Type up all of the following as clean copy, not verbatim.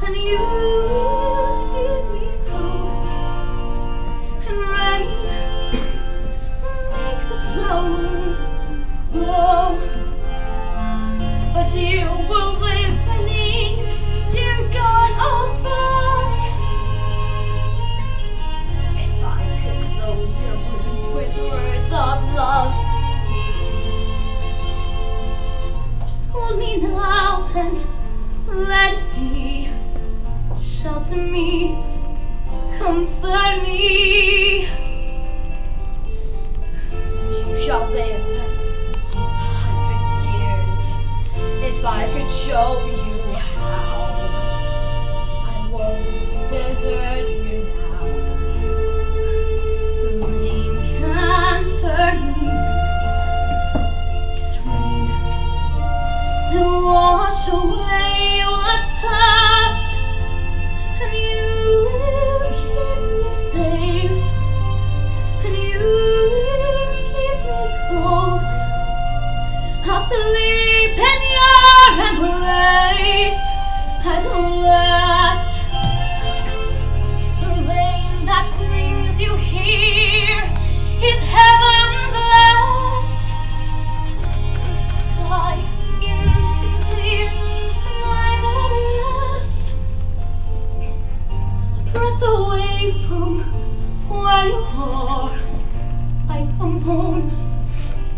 and you keep me close, and rain make the flowers grow. But you will live beneath, dear God above. If I could close your wounds with words of love, just hold me now and let me shelter me, comfort me. You shall live 100 years if I could show you how. I won't desert you now. The rain can't hurt me. This rain will wash away what's past, and you keep me safe, and you keep me close. I'll sleep in your embrace at last. The rain that brings you here is heaven blessed. The sky begins to clear and I'm at rest. A breath away from where you are, I come home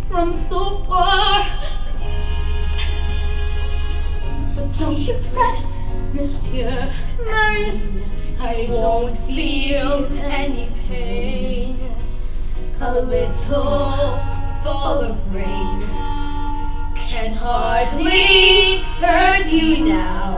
from so far. But don't you fret, Monsieur Marius, I won't feel any pain. A little fall of rain can hardly hurt you now.